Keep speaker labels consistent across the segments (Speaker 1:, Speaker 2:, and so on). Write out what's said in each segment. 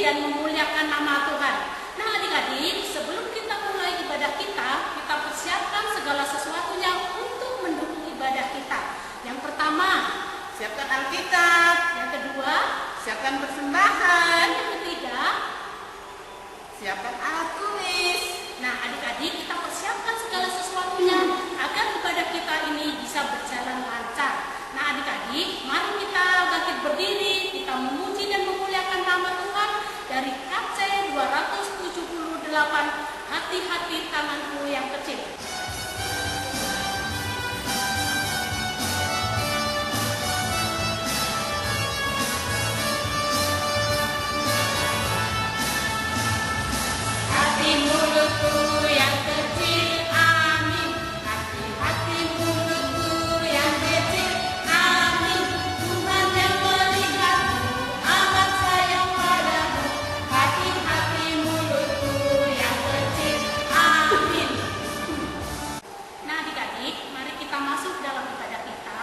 Speaker 1: dan memuliakan nama Tuhan. Nah adik-adik, sebelum kita mulai ibadah kita persiapkan segala sesuatunya untuk mendukung ibadah kita. Yang pertama,
Speaker 2: Siapkan Alkitab.
Speaker 1: yang kedua,
Speaker 2: Siapkan persembahan.
Speaker 1: yang ketiga.
Speaker 2: Siapkan alat tulis.
Speaker 1: Nah adik-adik, kita persiapkan segala sesuatunya agar ibadah kita ini bisa berjalan lancar. Nah adik-adik, mari kita bangkit berdiri, kita memuji dan memuliakan nama Tuhan dari KC 278, hati-hati tanganku yang kecil. Hati mulutku yang kecil, amin. Hati mulutku yang kecil, amin. Tuhan yang melihatmu, amat sayang padamu. Hati mulutku yang kecil, amin. Nah adik-adik, mari kita masuk dalam ibadah kita.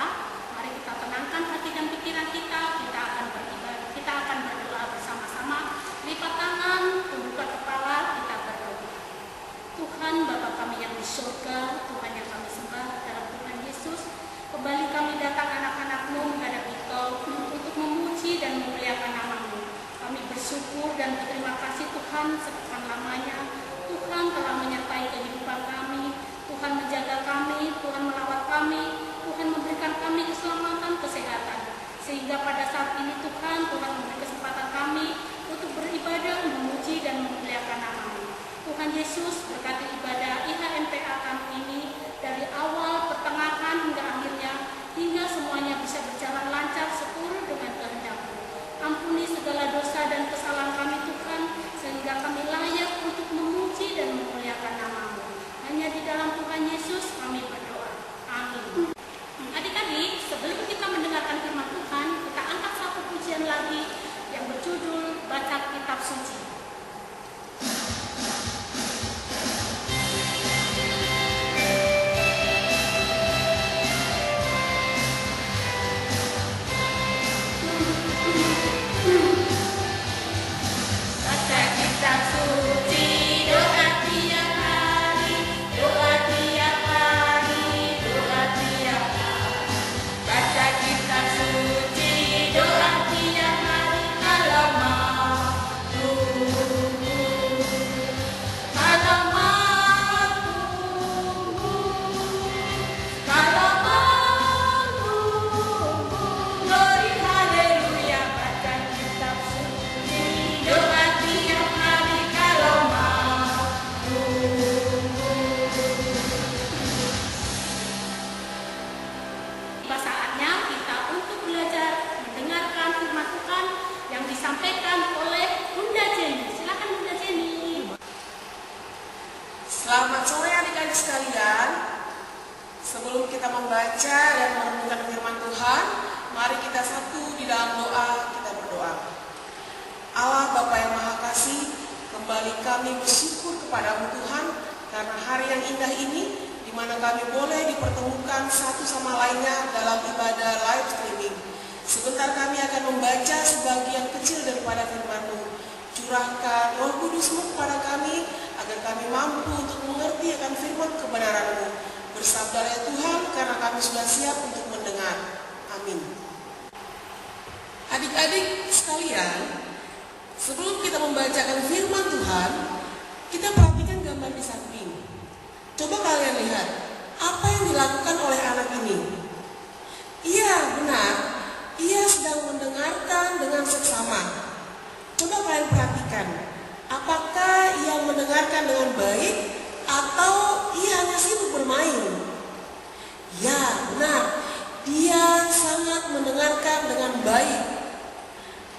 Speaker 1: Mari kita tenangkan hati dan pikiran kita. Kita akan beribadah, kita akan berdoa bersama-sama. Lipat tangan, tundukkan kepala, kita berdoa. Tuhan Bapa kami yang di surga, Tuhan yang kami sembah dalam Tuhan Yesus, kembali kami datang anak-anak-Mu menghadap Engkau untuk memuji dan memuliakan nama-Mu. Kami bersyukur dan berterima kasih Tuhan sepekan lamanya. Tuhan telah menyertai kehidupan kami, Tuhan menjaga kami, Tuhan melawat kami, Tuhan memberikan kami keselamatan, kesehatan. Sehingga pada saat ini Tuhan memberi kesempatan kami untuk beribadah, memuji dan memuliakan nama-Mu. Tuhan Yesus, berkati ibadah IHMPA kami ini dari awal, pertengahan hingga akhirnya, hingga semuanya bisa berjalan lancar seturut dengan kehendak-Mu. Ampuni segala dosa dan kesalahan kami Tuhan, sehingga kami layak untuk memuji dan memuliakan nama-Mu. Hanya di dalam Tuhan Yesus kami berdoa. Amin. Adik-adik, sebelum kita mendengarkan firman Tuhan, kita angkat satu pujian lagi yang berjudul Baca Kitab Suci. Baca kitab suci, doa tiap hari, doa tiap hari, doa tiap hari. Baca kitab suci, doa tiap hari, kalau mau tunggu, kalau mau tunggu, kalau mau tunggu. Glory haleluya, baca kitab suci, doa tiap hari, kalau mau tunggu. Tiba saatnya kita untuk belajar mendengarkan firman Tuhan yang disampaikan oleh Bunda Jenny. Silakan Bunda Jenny.
Speaker 2: Selamat sore adik-adik sekalian. Sebelum kita membaca dan merenungkan firman Tuhan, mari kita satu di dalam doa, kita berdoa. Allah Bapa yang Maha Kasih, kembali kami bersyukur kepadamu Tuhan, karena hari yang indah ini, di mana kami boleh dipertemukan satu sama lainnya dalam ibadah live streaming. Sebentar kami akan membaca sebagian kecil daripada firman-Mu. Curahkan Roh Kudus-Mu kepada kami, agar kami mampu untuk mengerti akan firman kebenaran-Mu. Bersabdalah ya Tuhan, karena kami sudah siap untuk mendengar. Amin. Adik-adik sekalian, sebelum kita membacakan firman Tuhan, kita perhatikan gambar di samping. Coba kalian lihat, apa yang dilakukan oleh anak ini? Iya, benar. Ia sedang mendengarkan dengan seksama. Coba kalian perhatikan, apakah ia mendengarkan dengan baik atau ia hanya sibuk bermain? Ya, benar. Dia sangat mendengarkan dengan baik.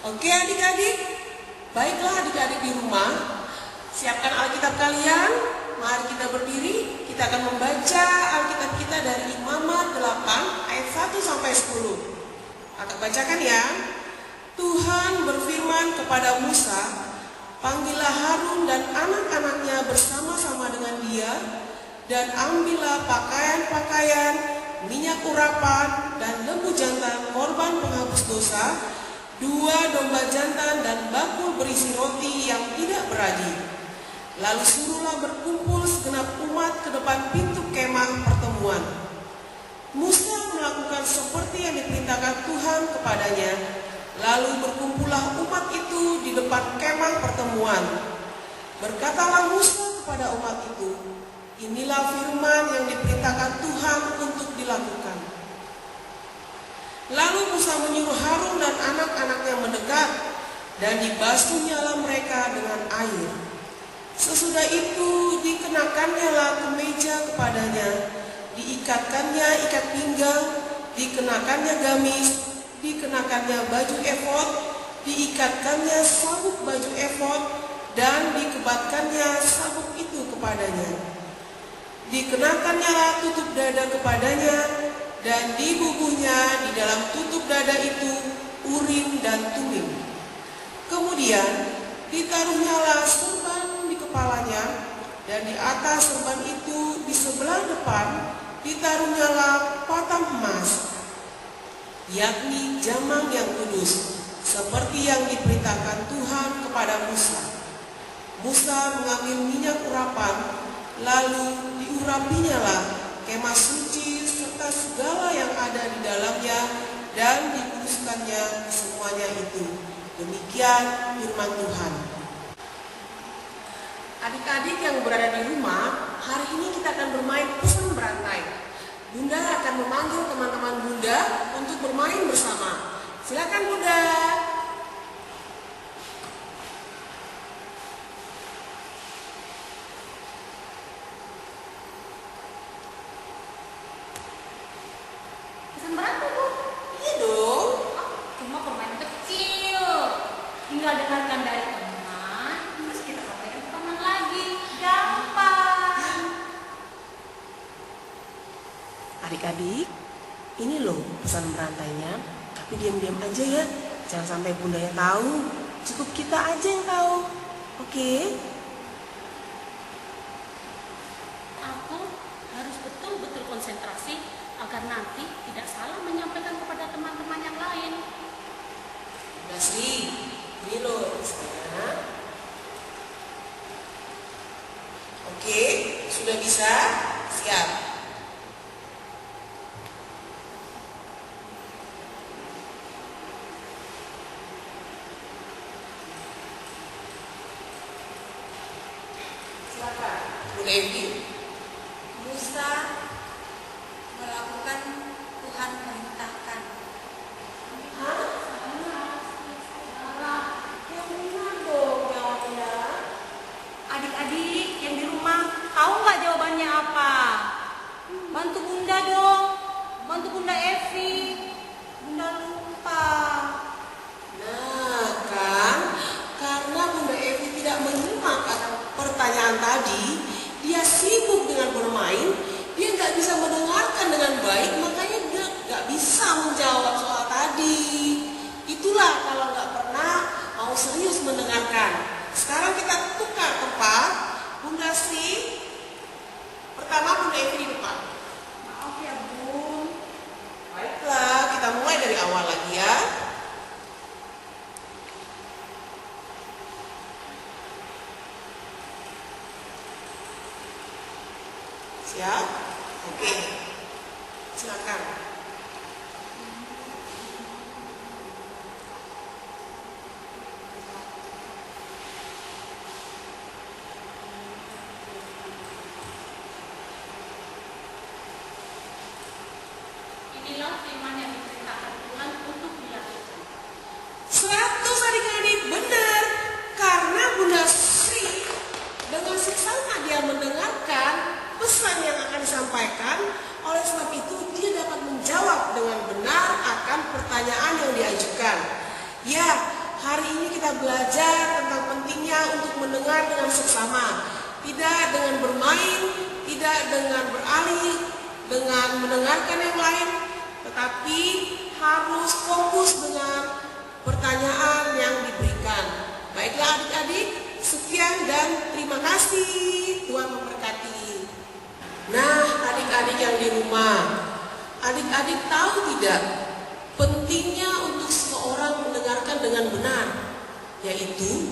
Speaker 2: Oke adik-adik, baiklah adik-adik di rumah, siapkan Alkitab kalian, mari kita berdiri, kita akan membaca Alkitab kita dari Imamat 8 ayat 1 sampai 10. Kakak bacakan ya. Tuhan berfirman kepada Musa, panggillah Harun dan anak-anaknya bersama-sama dengan dia, dan ambillah pakaian-pakaian, minyak urapan, dan lembu jantan korban penghapus dosa. 2 domba jantan dan bakul berisi roti yang tidak beraji. Lalu suruhlah berkumpul segenap umat ke depan pintu kemah pertemuan. Musa melakukan seperti yang diperintahkan Tuhan kepadanya. Lalu berkumpullah umat itu di depan kemah pertemuan. Berkatalah Musa kepada umat itu, inilah firman yang diperintahkan Tuhan untuk dilakukan. Lalu Musa menyuruh Harun dan anak-anaknya mendekat, dan dibasuhnyalah mereka dengan air. Sesudah itu dikenakannya kemeja kepadanya, diikatkannya ikat pinggang, dikenakannya gamis, dikenakannya baju efod, diikatkannya sabuk baju efod, dan dikebatkannya sabuk itu kepadanya. Dikenakannya tutup dada kepadanya, dan dibubuhnya di dalam tutup dada itu Urim dan Tumim. Kemudian ditaruhnyalah serban di kepalanya, dan di atas serban itu di sebelah depan ditaruhnyalah patam emas, yakni jamang yang kudus, seperti yang diperintahkan Tuhan kepada Musa. Musa mengambil minyak urapan, lalu diurapinya kemah suci serta segala yang ada di dalamnya, dan dikuduskannya semuanya itu. Demikian firman Tuhan. Adik-adik yang berada di rumah, hari ini kita akan bermain pesan berantai. Bunda akan memanggil teman-teman Bunda untuk bermain bersama. Silakan Bunda.
Speaker 1: Pesan berantai, Bu.
Speaker 2: Iya dong.
Speaker 1: Cuma permainan kecil. Tinggal dengarkan dari teman, terus kita sampaikan ke teman lagi. Gampang.
Speaker 2: Adik-adik, ini loh pesan berantainya. Tapi diam-diam aja ya. Jangan sampai Bunda yang tahu. Cukup kita aja yang tahu. Oke?
Speaker 1: Aku harus betul-betul konsentrasi agar nanti tidak salah menyampaikan kepada teman-teman yang lain.
Speaker 2: Udah Sri, ini loh misalnya. Oke, sudah bisa? Siap. Silakan, Bu Evi.
Speaker 3: Musa melakukan Tuhan perintahkan.
Speaker 2: Hah? Yang benar dong jawabnya.
Speaker 1: Adik-adik yang di rumah, tahu nggak jawabannya apa? Bantu Bunda dong, bantu Bunda Evi. Bunda lupa.
Speaker 2: Nah kan, karena Bunda Evi tidak menyimak pertanyaan tadi, dia sibuk dengan bermain, dia nggak bisa mendengarkan dengan baik, makanya dia nggak bisa menjawab soal tadi. Itulah kalau nggak pernah mau serius mendengarkan. Sekarang kita tukar tempat. Bunda Sri, pertama Bunda Evi di depan.
Speaker 1: Maaf ya Bun.
Speaker 2: Baiklah, kita mulai dari awal lagi ya. Siap? Oke. Silakan.
Speaker 1: Inilah firman yang diperintahkan Tuhan untuk dilakukan.
Speaker 2: 100 adik-adik, benar. Karena Bunda Sri dengan seksama dia mendengarkan pesan yang akan disampaikan, oleh sebab itu dia dapat menjawab dengan benar akan pertanyaan yang diajukan. Ya, hari ini kita belajar tentang pentingnya untuk mendengar dengan seksama, tidak dengan bermain, tidak dengan beralih, dengan mendengarkan yang lain, tetapi harus fokus dengan pertanyaan yang diberikan. Baiklah adik-adik, sekian dan terima kasih. Tuhan memberkati. Nah, adik-adik yang di rumah, adik-adik tahu tidak pentingnya untuk seseorang mendengarkan dengan benar, yaitu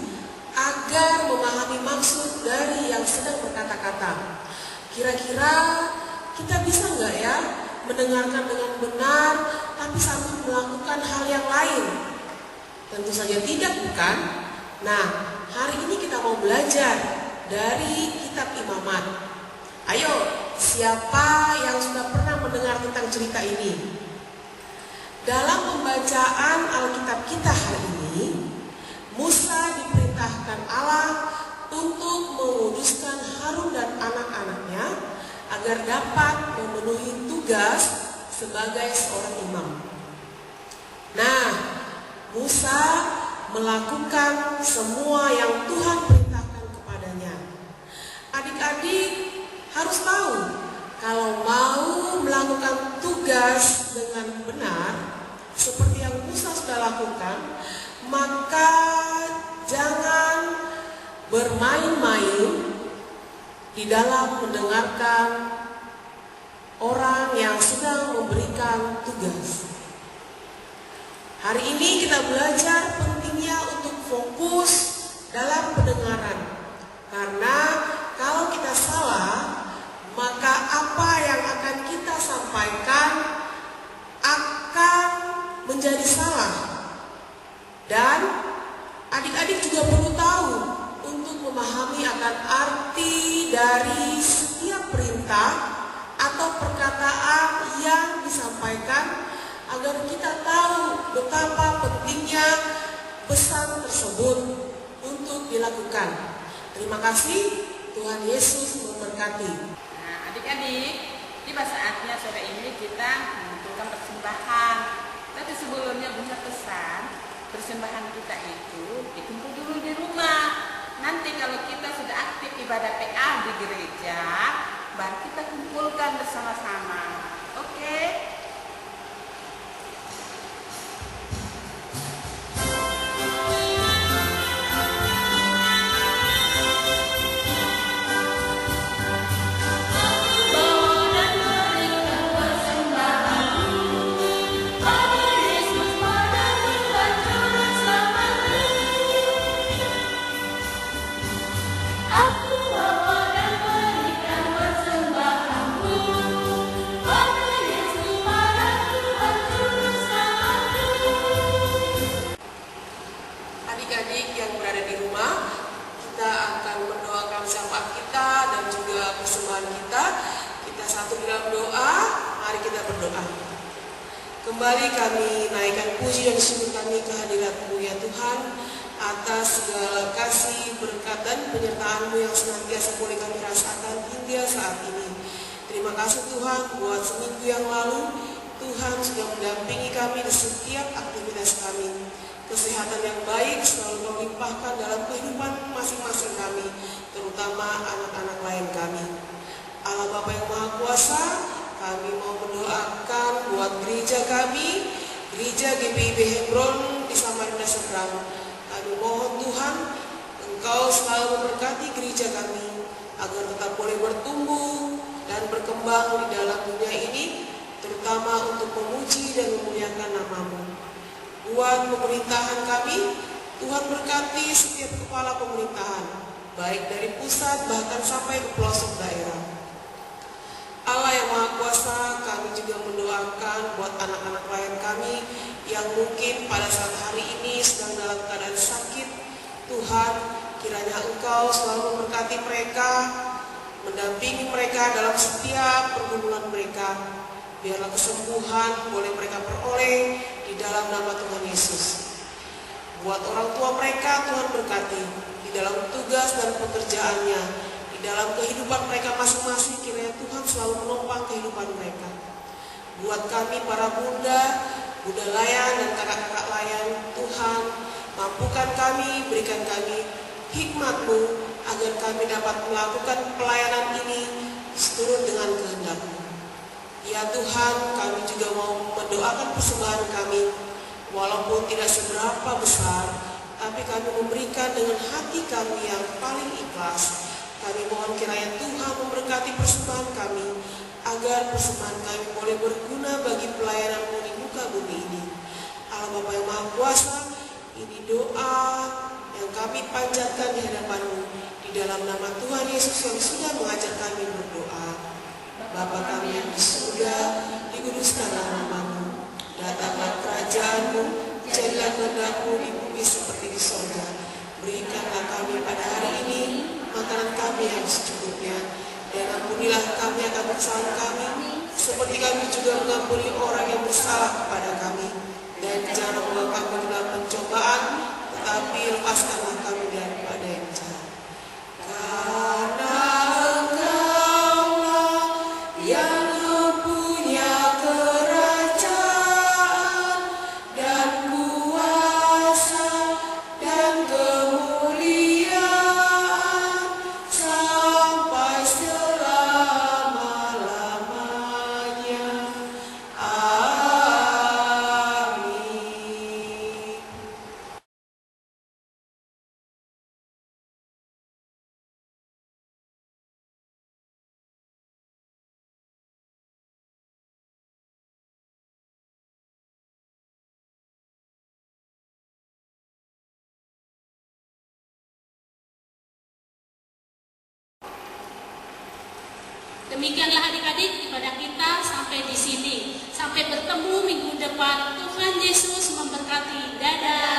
Speaker 2: agar memahami maksud dari yang sedang berkata-kata. Kira-kira kita bisa nggak ya mendengarkan dengan benar tapi sambil melakukan hal yang lain? Tentu saja tidak, bukan? Nah, hari ini kita mau belajar dari kitab Imamat. Ayo, siapa yang sudah pernah mendengar tentang cerita ini? Dalam pembacaan Alkitab kita hari ini, Musa diperintahkan Allah untuk menguduskan Harun dan anak-anaknya agar dapat memenuhi tugas sebagai seorang imam. Nah, Musa melakukan semua yang Tuhan perintahkan kepadanya. Adik-adik harus tahu, kalau mau melakukan tugas dengan benar, seperti yang Musa sudah lakukan, maka jangan bermain-main di dalam mendengarkan orang yang sedang memberikan tugas. Hari ini kita belajar pentingnya untuk fokus dalam pendengaran. Karena kalau kita salah, maka apa yang akan kita sampaikan akan menjadi salah. Dan adik-adik juga perlu tahu untuk memahami akan arti dari setiap perintah atau perkataan yang disampaikan, agar kita tahu betapa pentingnya pesan tersebut untuk dilakukan. Terima kasih, Tuhan Yesus memberkati.
Speaker 1: Nah, adik-adik, tiba saatnya sore ini kita mengumpulkan persembahan. Tapi sebelumnya Bunda pesan, persembahan kita itu dikumpul dulu di rumah. Nanti kalau kita sudah aktif ibadah PA di gereja, baru kita kumpulkan bersama-sama. Oke?
Speaker 2: Adik-adik yang berada di rumah, kita akan mendoakan syafaat kita dan juga persembahan kita. Kita satu dalam doa, mari kita berdoa. Kembali kami naikkan puji dan syukur kami kehadirat-Mu ya Tuhan, atas segala kasih, berkat dan penyertaan-Mu yang senantiasa boleh kami rasakan hingga saat ini. Terima kasih Tuhan buat seminggu yang lalu, Tuhan sudah mendampingi kami di setiap aktivitas kami. Kesehatan yang baik selalu Kau limpahkan dalam kehidupan masing-masing kami, terutama anak-anak lain kami. Allah Bapa yang Maha Kuasa, kami mau mendoakan buat gereja kami, gereja GPIB Hebron di Samarinda Seberang. Kami mohon Tuhan, Engkau selalu memberkati gereja kami, agar tetap boleh bertumbuh dan berkembang di dalam dunia ini, terutama untuk memuji dan memuliakan nama-Mu. Buat pemerintahan kami, Tuhan berkati setiap kepala pemerintahan, baik dari pusat bahkan sampai ke pelosok daerah. Allah yang Maha Kuasa, kami juga mendoakan buat anak-anak klien kami yang mungkin pada saat hari ini sedang dalam keadaan sakit. Tuhan, kiranya Engkau selalu memberkati mereka, mendampingi mereka dalam setiap pergumulan mereka. Biarlah kesembuhan boleh mereka peroleh di dalam nama Tuhan Yesus. Buat orang tua mereka, Tuhan berkati di dalam tugas dan pekerjaannya, di dalam kehidupan mereka masing-masing. Kiranya Tuhan selalu menopang kehidupan mereka. Buat kami para bunda layan dan kakak-kakak layan, Tuhan mampukan kami, berikan kami hikmat-Mu agar kami dapat melakukan pelayanan ini seturut dengan kehendak-Mu. Ya Tuhan, kami juga mau mendoakan persembahan kami, walaupun tidak seberapa besar, tapi kami memberikan dengan hati kami yang paling ikhlas. Kami mohon kiranya Tuhan memberkati persembahan kami, agar persembahan kami boleh berguna bagi pelayanan-Mu di muka bumi ini. Allah Bapa yang Maha Kuasa, Ini doa yang kami panjatkan di hadapan-Mu di dalam nama Tuhan Yesus yang sudah mengajar kami berdoa. Bapa kami yang di surga, dikuduskanlah nama-Mu. Datanglah kerajaan-Mu, jadilah kehendak-Mu di bumi seperti di surga. Berikanlah kami pada hari ini makanan kami yang secukupnya, dan ampunilah kami akan kesalahan kami, seperti kami juga mengampuni orang yang bersalah kepada kami. Dan jangan membawa kami dalam pencobaan, tetapi lepaskanlah kami daripada yang jahat. Karena Engkau-lah yang mempunyai kerajaan dan kuasa dan kemuliaan sampai selama-lamanya. Amin.
Speaker 1: Demikianlah adik-adik ibadah kita sampai di sini. Sampai bertemu minggu depan. Tuhan Yesus memberkati. Dadah.